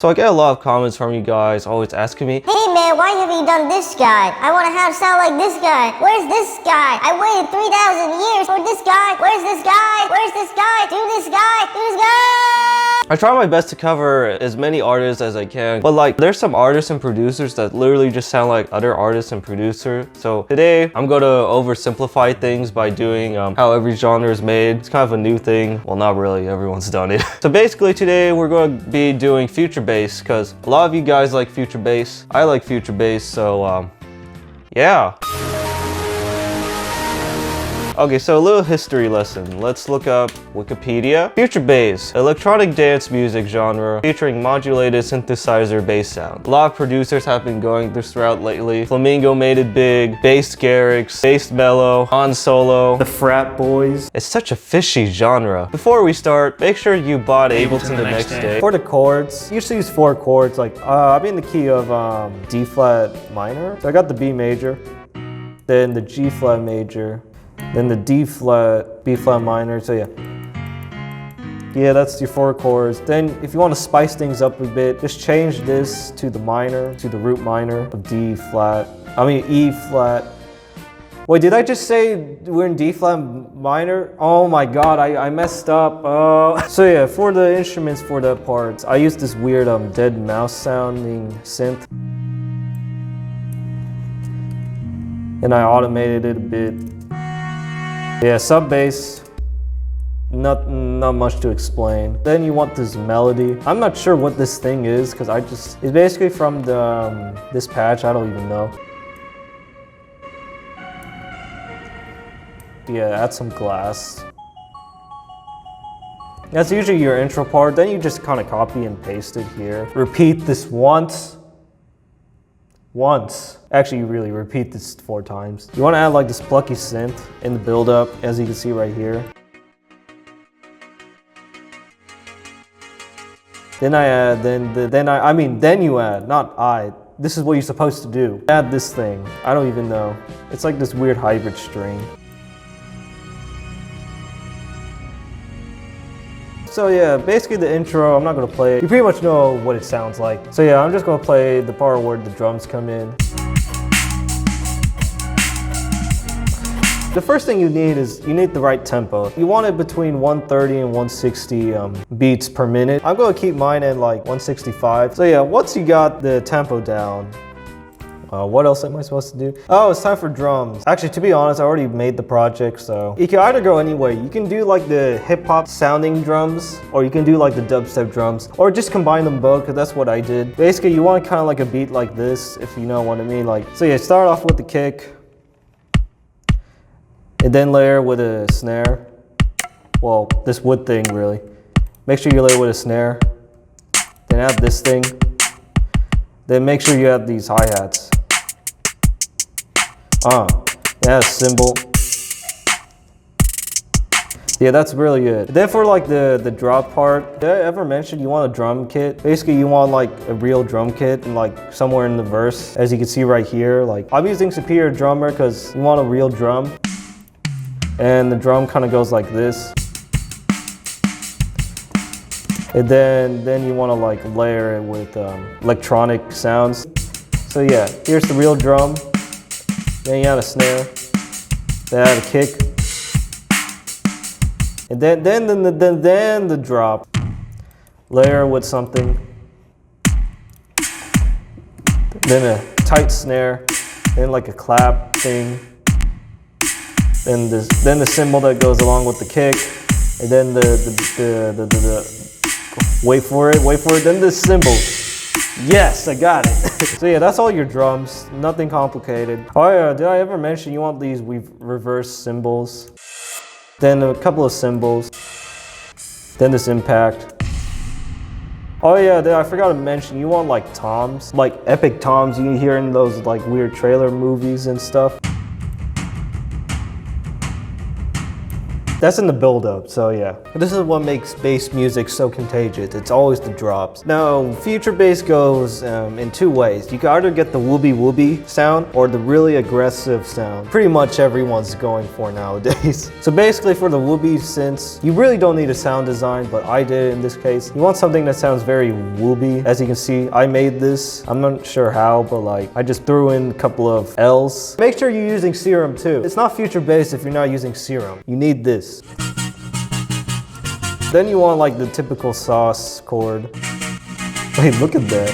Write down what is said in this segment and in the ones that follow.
So I get a lot of comments from you guys always asking me, hey man, why have you done this guy? I want to have sound like this guy. Where's this guy? I waited 3,000 years for this guy. Where's this guy? Where's this guy? Do this guy. Do this guy. I try my best to cover as many artists as I can, but like there's some artists and producers that literally just sound like other artists and producers. So today I'm going to oversimplify things by doing how every genre is made. It's kind of a new thing. Well, not really, everyone's done it. So basically today we're going to be doing future bass because a lot of you guys like future bass. I like future bass, so yeah. Okay, so a little history lesson. Let's look up Wikipedia. Future bass, electronic dance music genre featuring modulated synthesizer bass sound. A lot of producers have been going this route lately. Flamingo made it big, Bass Garrix, Bass Mellow, Han Solo, the Frat Boys. It's such a fishy genre. Before we start, make sure you bought Ableton the next day. For the chords, usually use 4 chords. Like I'm in the key of D flat minor. So I got the B major, then the G flat major, then the D flat, B flat minor, so yeah, that's your 4 chords. Then if you want to spice things up a bit, just change this to the minor, to the root minor of E flat. Wait, did I just say we're in D flat minor? Oh my god, I messed up. So yeah, for the instruments for the parts, I use this weird dead mouse sounding synth. And I automated it a bit. Yeah, sub bass, not much to explain. Then you want this melody. I'm not sure what this thing is because it's basically from the this patch, I don't even know. Yeah, add some glass. That's usually your intro part. Then you just kind of copy and paste it here. Repeat this once. Actually, you really repeat this 4 times. You want to add like this plucky synth in the build-up, as you can see right here. Then I add, then you add, not I. This is what you're supposed to do. Add this thing. I don't even know. It's like this weird hybrid string. So yeah, basically the intro, I'm not gonna play it. You pretty much know what it sounds like. So yeah, I'm just gonna play the part where the drums come in. The first thing you need is the right tempo. You want it between 130 and 160 beats per minute. I'm gonna keep mine at like 165. So yeah, once you got the tempo down, what else am I supposed to do? Oh, it's time for drums. Actually, to be honest, I already made the project, so you can either go any way. You can do like the hip-hop sounding drums, or you can do like the dubstep drums, or just combine them both, because that's what I did. Basically, you want kind of like a beat like this, if you know what I mean. So yeah, start off with the kick, and then layer with a snare. Well, this wood thing, really. Make sure you layer with a snare. Then add this thing. Then make sure you add these hi-hats. Yeah, cymbal. Yeah, that's really good. Then for like the drop part, did I ever mention you want a drum kit? Basically, you want like a real drum kit and like somewhere in the verse, as you can see right here. Like I'm using Superior Drummer because you want a real drum. And the drum kind of goes like this. And then you want to like layer it with electronic sounds. So yeah, here's the real drum. Then you add a snare. Then add a kick. And then the drop. Layer with something. Then a tight snare. Then like a clap thing. Then the cymbal that goes along with the kick. And then wait for it, then the cymbal. Yes, I got it. So yeah, that's all your drums, nothing complicated. Oh yeah, did I ever mention you want these reverse cymbals? Then a couple of cymbals. Then this impact. Oh yeah, I forgot to mention, you want like toms, like epic toms you hear in those like weird trailer movies and stuff. That's in the build-up, so yeah. This is what makes bass music so contagious. It's always the drops. Now, future bass goes in two ways. You can either get the whoopie sound or the really aggressive sound. Pretty much everyone's going for nowadays. So basically for the whoopie synths, you really don't need a sound design, but I did in this case. You want something that sounds very whoopie. As you can see, I made this. I'm not sure how, but like I just threw in a couple of L's. Make sure you're using Serum too. It's not future bass if you're not using Serum. You need this. Then you want like the typical sauce chord. Wait, look at that.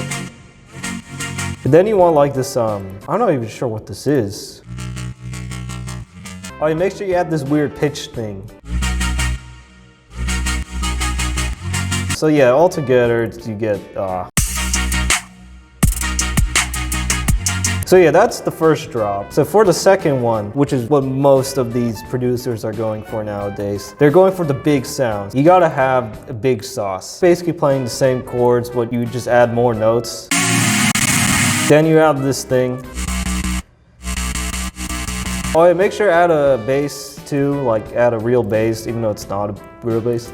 And then you want like this, I'm not even sure what this is. Oh, you make sure you add this weird pitch thing. So yeah, all together you get, So yeah, that's the first drop. So for the second one, which is what most of these producers are going for nowadays, they're going for the big sounds. You gotta have a big sauce. Basically playing the same chords, but you just add more notes. Then you add this thing. Oh yeah, make sure add a bass too, like add a real bass, even though it's not a real bass.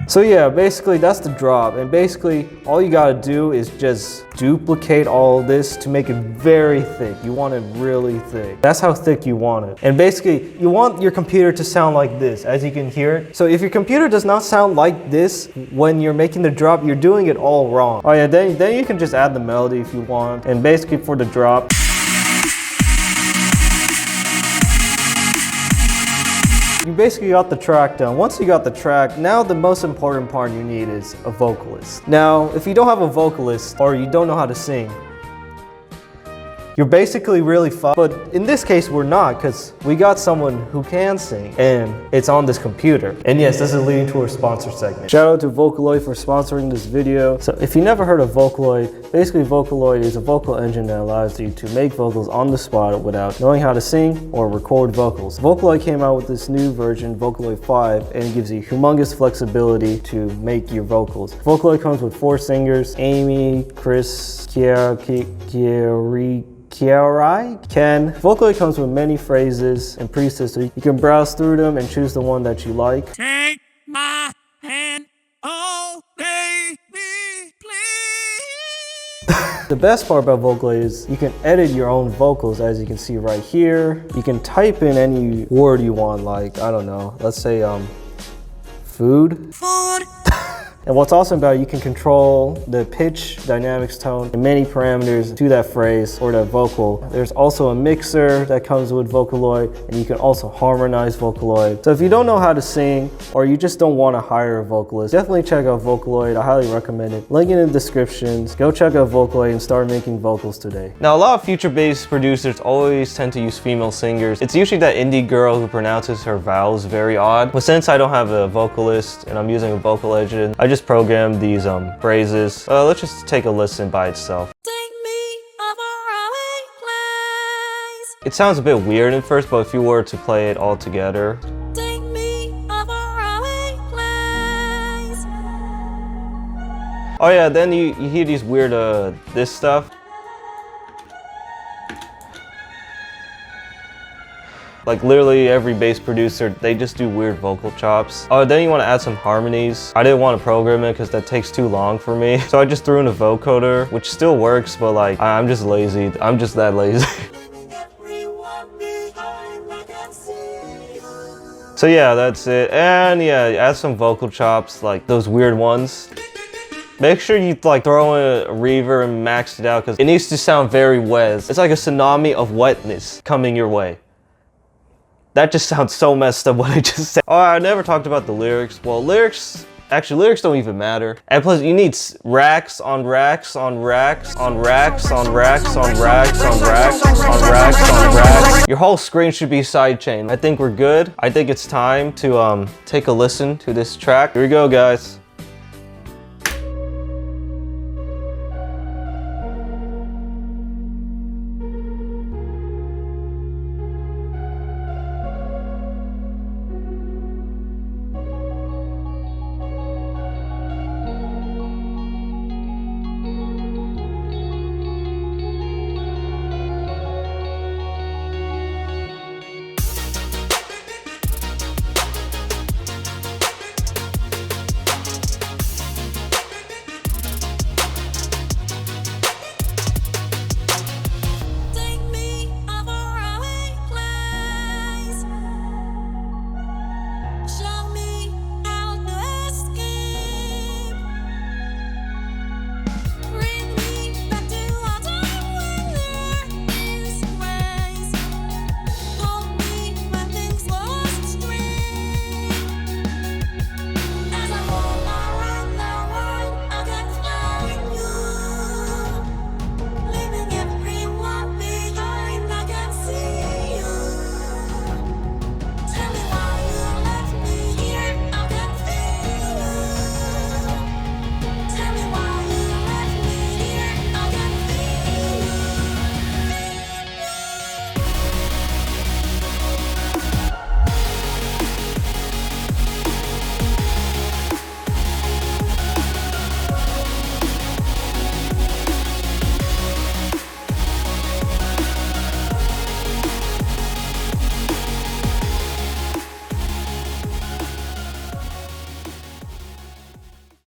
So yeah, basically that's the drop, and basically all you gotta do is just duplicate all of this to make it very thick. You want it really thick. That's how thick you want it. And basically, you want your computer to sound like this, as you can hear it. So if your computer does not sound like this when you're making the drop, you're doing it all wrong. Oh yeah, then you can just add the melody if you want. And basically for the drop, you basically got the track done. Once you got the track, now the most important part you need is a vocalist. Now, if you don't have a vocalist or you don't know how to sing, you're basically really fucked. But in this case, we're not, because we got someone who can sing, and it's on this computer. And yes, this is leading to our sponsor segment. Shout out to Vocaloid for sponsoring this video. So if you never heard of Vocaloid, basically Vocaloid is a vocal engine that allows you to make vocals on the spot without knowing how to sing or record vocals. Vocaloid came out with this new version, Vocaloid 5, and it gives you humongous flexibility to make your vocals. Vocaloid comes with 4 singers, Amy, Chris, Ken. Vocaloid comes with many phrases and presets, so you can browse through them and choose the one that you like. Take my hand, oh baby, please. The best part about Vocaloid is you can edit your own vocals, as you can see right here. You can type in any word you want, like, I don't know, let's say food. And what's awesome about it, you can control the pitch, dynamics, tone, and many parameters to that phrase or that vocal. There's also a mixer that comes with Vocaloid, and you can also harmonize Vocaloid. So if you don't know how to sing, or you just don't want to hire a vocalist, definitely check out Vocaloid. I highly recommend it. Link in the descriptions. Go check out Vocaloid and start making vocals today. Now, a lot of future bass producers always tend to use female singers. It's usually that indie girl who pronounces her vowels very odd. But since I don't have a vocalist and I'm using a vocal engine, I just programmed these phrases. Let's just take a listen by itself. It sounds a bit weird at first, but if you were to play it all together. Oh yeah, then you hear these weird, this stuff. Like literally every bass producer, they just do weird vocal chops. Oh, then you want to add some harmonies. I didn't want to program it because that takes too long for me. So I just threw in a vocoder, which still works, but like, I'm just lazy. I'm just that lazy. So yeah, that's it. And yeah, add some vocal chops, like those weird ones. Make sure you like throw in a reverb and max it out because it needs to sound very wet. It's like a tsunami of wetness coming your way. That just sounds so messed up what I just said. Oh, I never talked about the lyrics. Well, lyrics don't even matter. And plus you need racks on racks on racks on racks on racks on racks on racks on racks on racks. Your whole screen should be sidechained. I think we're good. I think it's time to take a listen to this track. Here we go, guys.